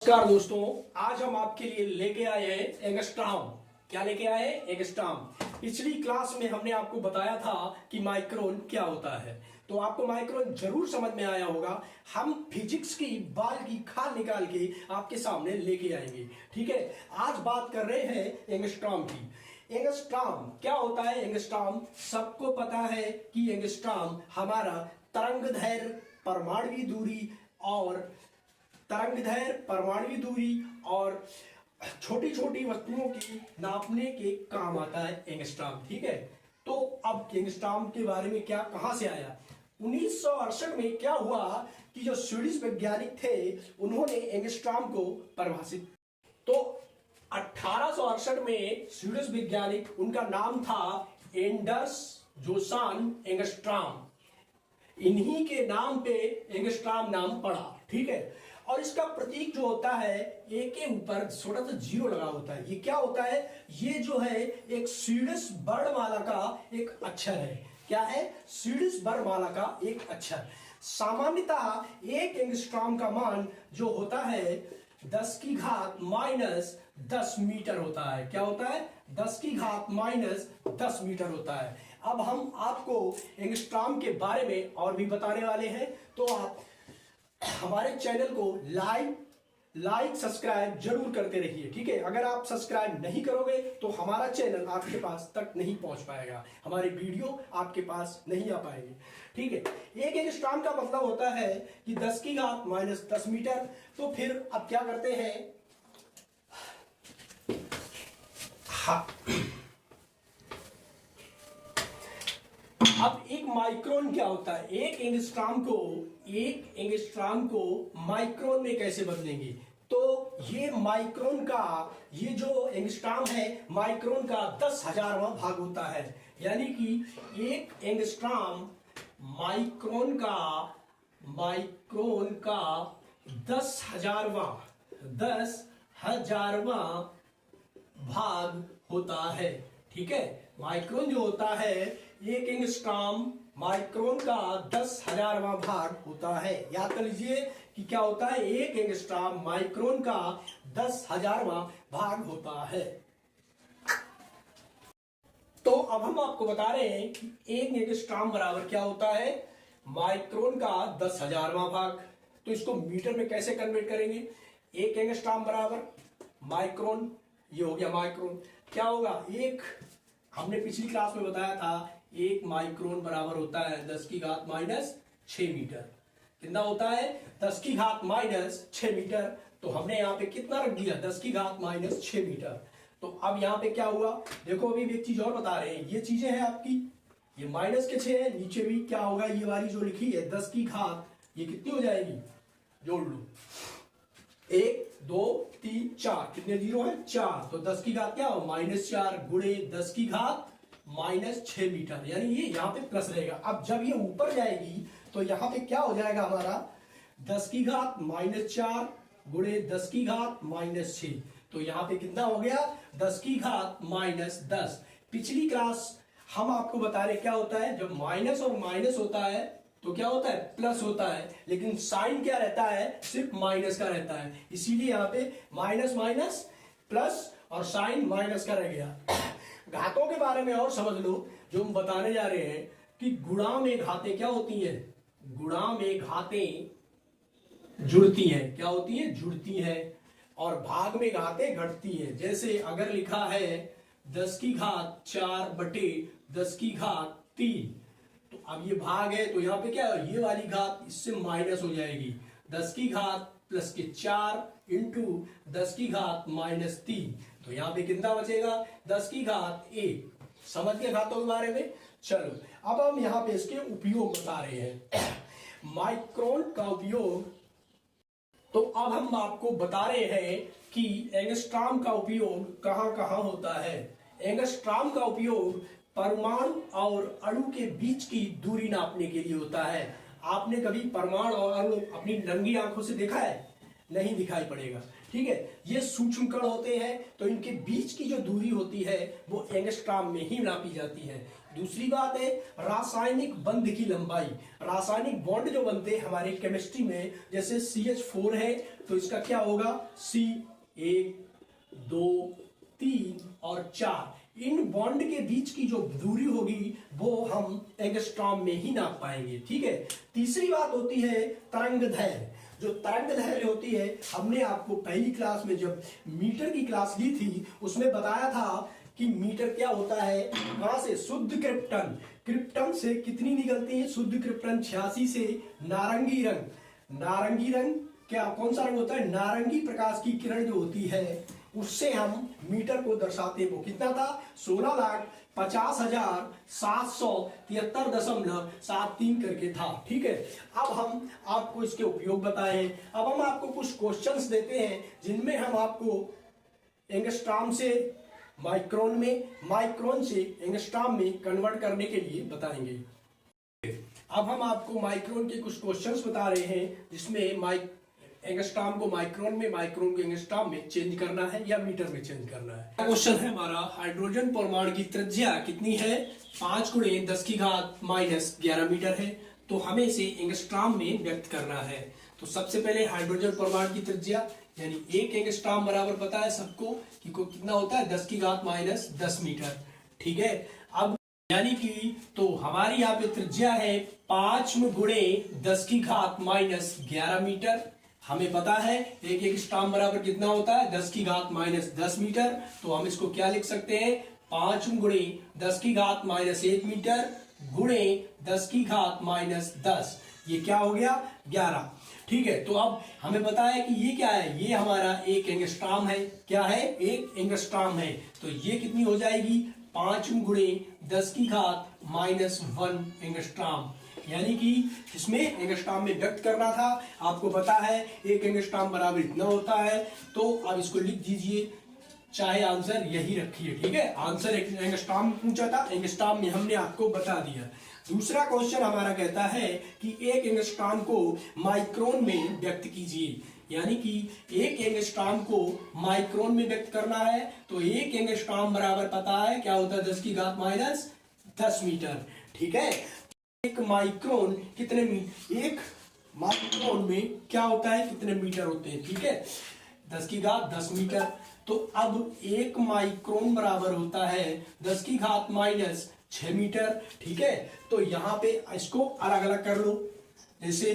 नमस्कार दोस्तों, आज हम आपके लिए लेके आए हैं एंगस्ट्रॉम। क्या लेके आए हैं? एंगस्ट्रॉम। पिछली क्लास में हमने आपको बताया था कि माइक्रोन क्या होता है, तो आपको माइक्रोन जरूर समझ में आया होगा। हम फिजिक्स की बाल की खाल निकाल के आपके सामने लेके आएंगे। ठीक है, आज बात कर रहे हैं एंगस्ट्रॉम की। एंगस्ट्रॉम क्या होता है? एंगस्ट्रॉम सबको पता है कि एंगस्ट्रॉम हमारा तरंगदैर्घ्य, परमाणु दूरी और छोटी छोटी वस्तुओं की नापने के काम आता है एंगस्ट्रॉम। ठीक है, तो अब एंगस्ट्रॉम के बारे में क्या कहां से आया? 1968 में क्या हुआ कि जो स्वीडिश वैज्ञानिक थे उन्होंने एंगस्ट्रॉम को परिभाषित। तो 1868 में स्वीडिश वैज्ञानिक, उनका नाम था एंडर्स जोसान एंगस्ट्रॉम। इन्हीं के नाम पे एंगस्ट्रॉम नाम पड़ा। ठीक है, और इसका प्रतीक जो होता है, ए के ऊपर छोटा सा जीरो लगा होता है। ये क्या होता है? ये जो है एक स्वीडिश वर्णमाला का एक अक्षर है। क्या है? स्वीडिश वर्णमाला का एक अक्षर। सामान्यतः एक एंगस्ट्रॉम का मान जो होता है 10⁻⁻10 मीटर होता है। क्या होता है? 10⁻⁻10 मीटर होता है। अब हम आपको एंगस्ट्रॉम के बारे में और भी बताने वाले हैं, तो आप हमारे चैनल को लाइक सब्सक्राइब जरूर करते रहिए। ठीक है, अगर आप सब्सक्राइब नहीं करोगे तो हमारा चैनल आपके पास तक नहीं पहुंच पाएगा, हमारे वीडियो आपके पास नहीं आ पाएंगे। ठीक है, एक एंगस्ट्रॉम का मतलब होता है कि 10⁻⁻10 मीटर। तो फिर अब क्या करते हैं? अब एक माइक्रोन क्या होता है? एक एंगस्ट्रॉम को माइक्रोन में कैसे बदलेंगे? तो ये माइक्रोन का, ये जो एंगस्ट्रॉम है, माइक्रोन का 10,000वां भाग होता है। यानी कि एक एंगस्ट्रॉम माइक्रोन का 10,000वां भाग होता है। ठीक है, माइक्रोन जो होता है, एक एंगस्ट्रॉम माइक्रोन का 10,000वां भाग होता है। याद कर लीजिए कि क्या होता है? एक एंगस्ट्रॉम माइक्रोन का 10,000वां भाग होता है। तो अब हम आपको बता रहे हैं कि एक एंगस्ट्रॉम बराबर क्या होता है? माइक्रोन का 10,000वां भाग। तो इसको मीटर में कैसे कन्वर्ट करेंगे? एक एंगस्ट्रॉम बराबर माइक्रोन, ये हो गया माइक्रोन। क्या होगा? एक, हमने पिछली क्लास में बताया था, एक माइक्रोन बराबर होता है 10⁻⁻6 मीटर। कितना होता है? 10⁻⁻6 मीटर। तो हमने यहाँ पे कितना रख दिया? 10⁻⁻6 मीटर। तो अब यहाँ पे क्या हुआ? देखो, अभी एक चीज और बता रहे हैं। ये चीजें हैं आपकी, ये -6 है, नीचे भी क्या होगा? ये वाली जो लिखी है 10 की घात, ये कितनी हो जाएगी? जोड़ लो, 1 2 3 4, कितने जीरो है? 4। तो 10 की घात क्या हो? -4 गुणे 10⁻⁻6 मीटर, यानी ये यहाँ पे प्लस रहेगा। अब जब ये ऊपर जाएगी तो यहाँ पे क्या हो जाएगा हमारा? 10⁻⁻4 गुणे 10⁻⁻6। तो यहाँ पे कितना हो गया? 10⁻⁻10। पिछली क्लास हम आपको बता रहे क्या होता है, जब माइनस और माइनस होता है तो क्या होता है? प्लस होता है। लेकिन साइन क्या रहता है? सिर्फ माइनस का रहता है। इसीलिए यहाँ पे माइनस माइनस प्लस और साइन माइनस का रह गया। घातों के बारे में और समझ लो, जो हम बताने जा रहे हैं कि गुणा में घातें क्या होती हैं? गुणा में घातें जुड़ती हैं। क्या होती हैं? जुड़ती हैं। और भाग में घातें घटती हैं। जैसे अगर लिखा है 10⁻4 बटे 10⁻3, तो अब ये भाग है, तो यहाँ पे क्या है? ये वाली घात इससे माइनस हो जाएगी। 10⁻+4 इंटू 10⁻−3। तो यहाँ पे कितना बचेगा? 10⁻1। समझ गए घातों के बारे में? चलो, अब हम यहाँ पे इसके उपयोग बता रहे हैं। माइक्रोन का उपयोग, तो अब हम आपको बता रहे हैं कि एंगस्ट्रॉम का उपयोग कहां कहां होता है। एंगस्ट्रॉम का उपयोग परमाणु और अणु के बीच की दूरी नापने के लिए होता है। आपने कभी परमाणु और अणु अपनी नंगी आंखों से देखा है? नहीं दिखाई पड़ेगा। ठीक है, ये सूक्ष्म कण होते हैं, तो इनके बीच की जो दूरी होती है वो एंगस्ट्रॉम में ही नापी जाती है। दूसरी बात है रासायनिक बंध की लंबाई। रासायनिक बॉन्ड जो बनते हैं हमारी केमिस्ट्री में, जैसे CH4 है, तो इसका क्या होगा, सी 1 2 3 और 4। इन बॉन्ड के बीच की जो दूरी होगी वो हम एंगस्ट्रॉम में ही नाप पाएंगे, ठीक है। तीसरी बात होती है तरंग दैर्घ्य। जो तरंग दैर्घ्य होती है, हमने आपको पहली क्लास में जब मीटर की क्लास ली थी उसमें बताया था कि मीटर क्या होता है, कहां से, शुद्ध क्रिप्टन। क्रिप्टन से कितनी निकलती है, शुद्ध क्रिप्टन 86 से नारंगी रंग। नारंगी रंग क्या, कौन सा रंग होता है, नारंगी प्रकाश की किरण जो होती है उससे हम मीटर को दर्शाते हैं। वो कितना था, 16,50,773.73 करके था, ठीक है। अब हम आपको इसके उपयोग बताए। अब हम आपको कुछ क्वेश्चंस देते हैं जिनमें हम आपको एंगस्ट्रॉम से माइक्रोन में, माइक्रोन से एंगस्ट्रॉम में कन्वर्ट करने के लिए बताएंगे। अब हम आपको माइक्रोन के कुछ क्वेश्चंस बता रहे हैं जिसमें एंगस्ट्रॉम को माइक्रोन में, माइक्रोन को एंगस्ट्रॉम में चेंज करना है या मीटर में चेंज करना है। क्वेश्चन है हमारा, हाइड्रोजन परमाणु की त्रिज्या कितनी है, 5 × 10⁻⁻11 मीटर है। तो हमें इसे एंगस्ट्रॉम में व्यक्त करना है। तो सबसे पहले हाइड्रोजन परमाणु की त्रिज्या यानी 1 एंगस्ट्रॉम बराबर पता है सबको कि कितना होता है, 10⁻10 मीटर, ठीक है। अब यानी कि तो हमारी यहाँ पे त्रिज्या है 5 × 10⁻11 मीटर। हमें पता है 1 एंगस्ट्रॉम बराबर कितना होता है, 10⁻10 मीटर। तो हम इसको क्या लिख सकते हैं, 5 × 10⁻1 मीटर × 10⁻10, ये क्या हो गया, 11, ठीक है। तो अब हमें पता है कि ये क्या है, ये हमारा 1 एंगस्ट्रॉम है। क्या है, 1 एंगस्ट्रॉम है। तो ये कितनी हो जाएगी, 5 × 10⁻1 एंगस्ट्रॉम। यानी कि इसमें एंगस्ट्रॉम में व्यक्त करना था, आपको पता है 1 एंगस्ट्रॉम बराबर इतना होता है। तो अब इसको लिख दीजिए, चाहे आंसर यही रखिए, ठीक है। आंसर एंगस्ट्रॉम पूछा था, एंगस्ट्रॉम में हमने आपको बता दिया। दूसरा क्वेश्चन हमारा कहता है कि 1 एंगस्ट्रॉम को माइक्रोन में व्यक्त कीजिए। यानी कि 1 एंगस्ट्रॉम को माइक्रोन में व्यक्त करना है। तो 1 एंगस्ट्रॉम बराबर पता है क्या होता है, 10⁻10 मीटर, ठीक है। एक माइक्रोन कितने एक माइक्रोन में क्या होता है, कितने मीटर होते हैं, ठीक है, 10⁻10 मीटर। तो अब 1 माइक्रोन बराबर होता है 10⁻6 मीटर, ठीक है। तो यहाँ पे इसको अलग अलग कर लो, जैसे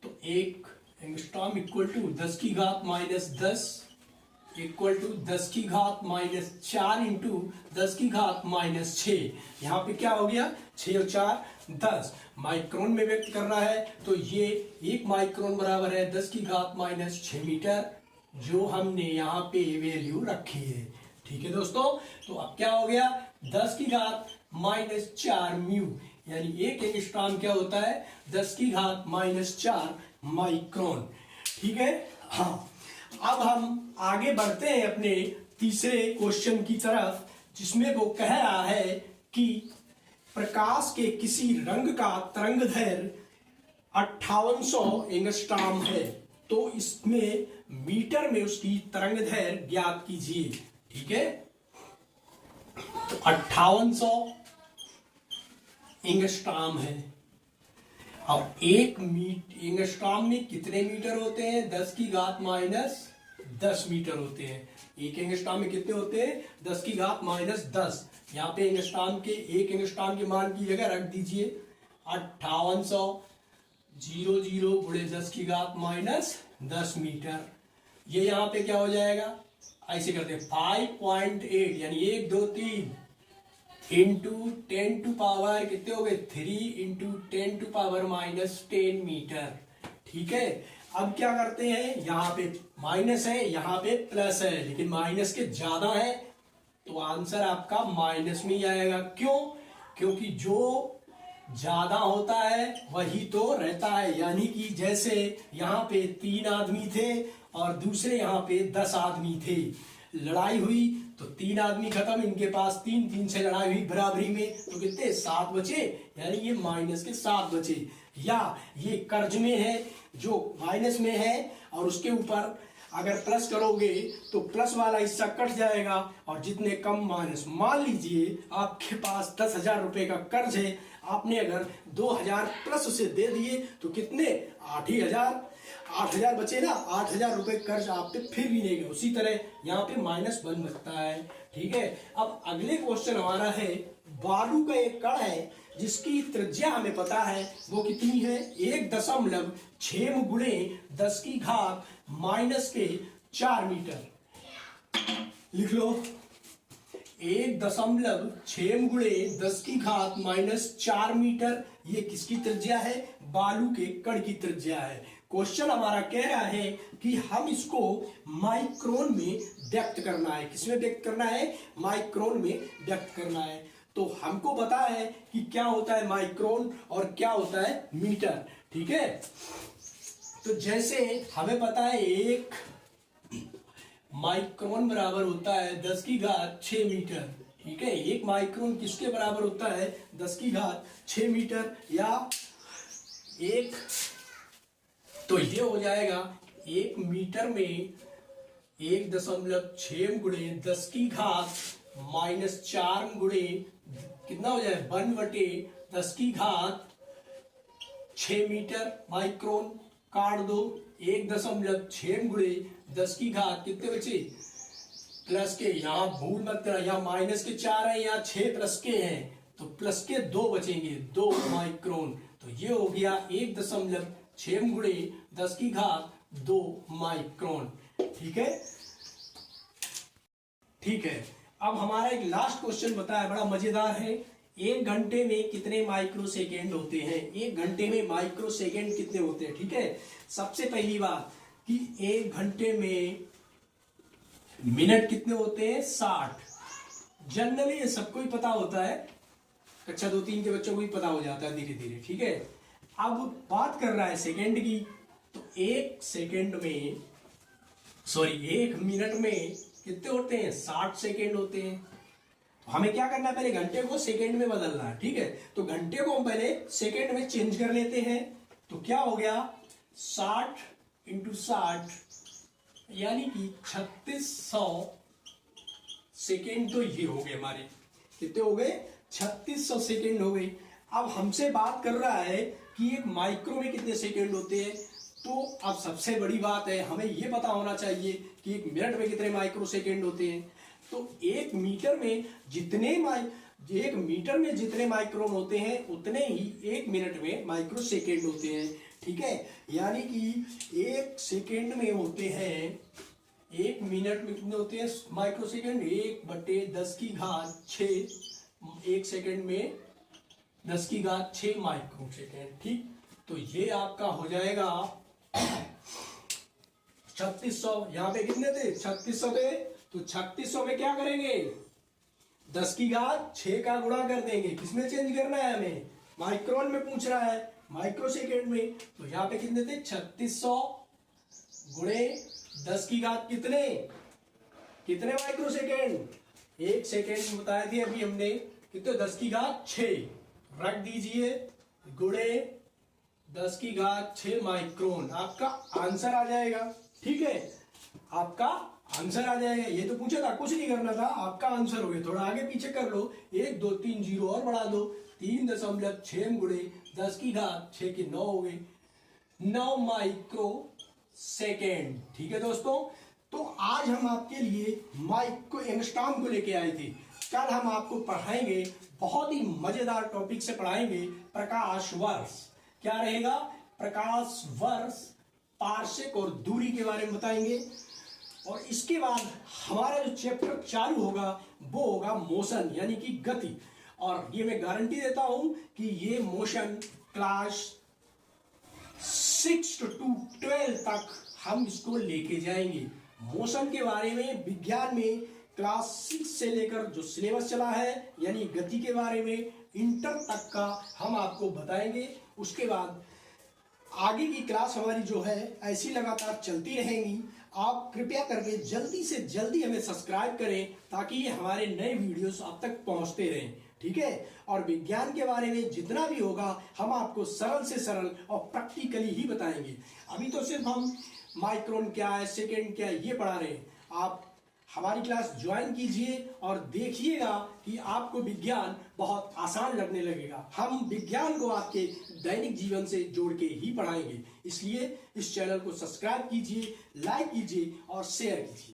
तो 1 angstrom equal to 10⁻10 equal to 10⁻4 into 10⁻6। यहाँ पे क्या हो गया, 6 और 4 10। माइक्रोन में व्यक्त करना है तो ये 1 माइक्रोन बराबर है 10⁻6 मीटर, जो हमने यहाँ पे वैल्यू रखी है, ठीक है दोस्तों। तो अब क्या हो गया, 10⁻4 म्यू, यानी 1 एंगस्ट्रॉम क्या होता है, 10⁻4 माइक्रोन, ठीक है। हाँ, अब हम आगे बढ़ते हैं अपने तीसरे क्वेश्चन की तरफ, जिसमें वो कह रहा है कि प्रकाश के किसी रंग का तरंग दैर्घ्य 5800 एंगस्ट्रॉम है। तो इसमें मीटर में उसकी तरंग दैर्घ्य ज्ञात कीजिए, ठीक है। तो 5800 एंगस्ट्रॉम है और 1 एंगस्ट्रॉम में कितने मीटर होते हैं, 10⁻10 मीटर होते हैं। 1 एंगस्ट्रॉम में कितने होते हैं, 10⁻10। यहाँ पे एंगस्ट्रॉम के 1 एंगस्ट्रॉम के मान की जगह रख दीजिए 5800 00 × 10⁻10 मीटर। ये यहाँ पे क्या हो जाएगा, ऐसे करते हैं 5.8 यानी 1 2 3 इंटू 10 टू पावर कितने हो गए 3 इंटू 10 टू पावर -10 मीटर, ठीक है। अब क्या करते हैं, यहाँ पे माइनस है, यहाँ पे प्लस है, लेकिन माइनस के ज्यादा है तो आंसर आपका माइनस में ही आएगा। क्यों, क्योंकि जो ज्यादा होता है वही तो रहता है। यानी कि जैसे यहाँ पे 3 आदमी थे और दूसरे यहाँ पे 10 आदमी थे, लड़ाई हुई तो 3 आदमी खत्म, इनके पास 3 से लड़ाई हुई बराबरी में, तो कितने 7 बचे, यानी ये माइनस के 7 बचे। या ये कर्ज में है जो माइनस में है और उसके ऊपर अगर प्लस करोगे तो प्लस वाला हिस्सा कट जाएगा और जितने कम माइनस। मान लीजिए आपके पास 10,000 रुपए का कर्ज है, आपने अगर 2,000 प्लस उसे दे दिए तो कितने 8,000, 8,000 बचे ना, 8,000 रुपए कर्ज आप पे फिर भी नहीं गए, उसी तरह यहाँ पे माइनस बन सकता है। ठीक है, अब अगले क्वेश्चन हमारा है, बालू का एक कण है जिसकी त्रिज्या हमें पता है वो कितनी है, 1.6 गुणे 10 की घात -4 मीटर। लिख लो, 1.6 गुणे 10 की घात -4 मीटर, ये किसकी त्रिज्या है, बालू के कण की त्रिज्या है। क्वेश्चन हमारा कह रहा है कि हम इसको माइक्रोन में व्यक्त करना है, किसमें व्यक्त करना है, माइक्रोन में व्यक्त करना है। तो हमको पता है कि क्या होता है माइक्रोन और क्या होता है मीटर। ठीक है, तो जैसे हमें पता है 1 माइक्रोन बराबर होता है 10 की घात 6 मीटर। ठीक है, 1 माइक्रोन किसके बराबर होता है, 10 की घात 6 मीटर, या एक, तो ये हो जाएगा 1 मीटर में 1.6 गुणे 10 की घात -4 गुणे कितना हो जाए 1/10 की घात 6 मीटर माइक्रोन। काट दो, 1.6 गुणे 10 की घात कितने बचे, प्लस के, यहाँ भूल मत करना, यहाँ माइनस के 4 है, यहाँ 6 प्लस के हैं, तो प्लस के 2 बचेंगे, 2 माइक्रोन। तो ये हो गया 1.6 गुणे 10 की घात 2 माइक्रोन। ठीक है, ठीक है। अब हमारा एक लास्ट क्वेश्चन बताया, बड़ा मजेदार है। 1 घंटे में कितने माइक्रो सेकेंड होते हैं, 1 घंटे में माइक्रो सेकेंड कितने होते हैं। ठीक है, सबसे पहली बात कि 1 घंटे में मिनट कितने होते हैं, 60। जनरली ये सबको ही पता होता है, कक्षा 2-3 के बच्चों को भी पता हो जाता है धीरे धीरे। ठीक है, अब बात कर रहा है सेकेंड की, तो 1 सेकेंड में, सॉरी 1 मिनट में कितने होते हैं, 60 सेकेंड होते हैं। तो हमें क्या करना है, पहले घंटे को सेकेंड में बदलना है। ठीक है, तो घंटे को हम पहले सेकेंड में चेंज कर लेते हैं। तो क्या हो गया, 60 × 60 यानी कि 3600 सेकेंड। तो ये हो गए हमारे, कितने हो गए, 3600 सेकेंड हो गए। अब हमसे बात कर रहा है कि एक माइक्रो में कितने सेकेंड होते हैं। तो अब सबसे बड़ी बात है, हमें यह पता होना चाहिए कि 1 मिनट में कितने माइक्रो सेकेंड होते हैं। तो 1 मीटर में जितने माइक्रोन होते हैं उतने ही 1 मिनट में माइक्रो सेकेंड होते हैं। ठीक है, यानी कि 1 सेकेंड में होते हैं, 1 मिनट में कितने होते हैं माइक्रो सेकेंड, 1/10 की घात 6, 1 सेकेंड में 10 की घात 6 माइक्रो सेकेंड। ठीक, तो ये आपका हो जाएगा 3600। यहाँ पे कितने थे, 3600 थे, तो 3600 में क्या करेंगे, 10 की घात 6 का गुणा कर देंगे। किसमें चेंज करना है हमें, माइक्रोन में पूछ रहा है, माइक्रो सेकेंड में। तो यहाँ पे कितने थे, 3600 गुणे 10 की घात कितने माइक्रो सेकेंड, 1 सेकेंड बताए थे अभी हमने, कितने, 10 की घात 6 रख दीजिए, गुणे 10 की घात 6 माइक्रोन, आपका आंसर आ जाएगा। ठीक है, आपका आंसर आ जाएगा। ये तो पूछा था, कुछ नहीं करना था, आपका आंसर हो गया। थोड़ा आगे पीछे कर लो, 1 2 3 जीरो और बढ़ा दो, 3.6 गुणे 10 की घात 6 के 9 हो गए, 9 माइक्रो सेकेंड। ठीक है दोस्तों, तो आज हम आपके लिए माइक्रो एंगस्ट्रॉम को लेके आए थे। कल हम आपको पढ़ाएंगे, बहुत ही मजेदार टॉपिक से पढ़ाएंगे, प्रकाश वर्ष। क्या रहेगा, प्रकाश वर्ष, पार्सेक और दूरी के बारे में बताएंगे। और इसके बाद हमारा जो चैप्टर चालू होगा वो होगा मोशन, यानी कि गति। और ये मैं गारंटी देता हूं कि ये मोशन क्लास 6 to 12 तक हम इसको लेके जाएंगे। मोशन के बारे में विज्ञान में क्लास 6 से लेकर जो सिलेबस चला है, यानी गति के बारे में इंटर तक का हम आपको बताएंगे। उसके बाद आगे की क्लास हमारी जो है ऐसी लगातार चलती रहेंगी। आप कृपया करके जल्दी से जल्दी हमें सब्सक्राइब करें ताकि ये हमारे नए वीडियोस आप तक पहुंचते रहें। ठीक है, और विज्ञान के बारे में जितना भी होगा हम आपको सरल से सरल और प्रैक्टिकली ही बताएंगे। अभी तो सिर्फ हम माइक्रोन क्या है, सेकेंड क्या है, ये पढ़ा रहे हैं। आप हमारी क्लास ज्वाइन कीजिए और देखिएगा कि आपको विज्ञान बहुत आसान लगने लगेगा। हम विज्ञान को आपके दैनिक जीवन से जोड़ के ही पढ़ाएंगे, इसलिए इस चैनल को सब्सक्राइब कीजिए, लाइक कीजिए और शेयर कीजिए।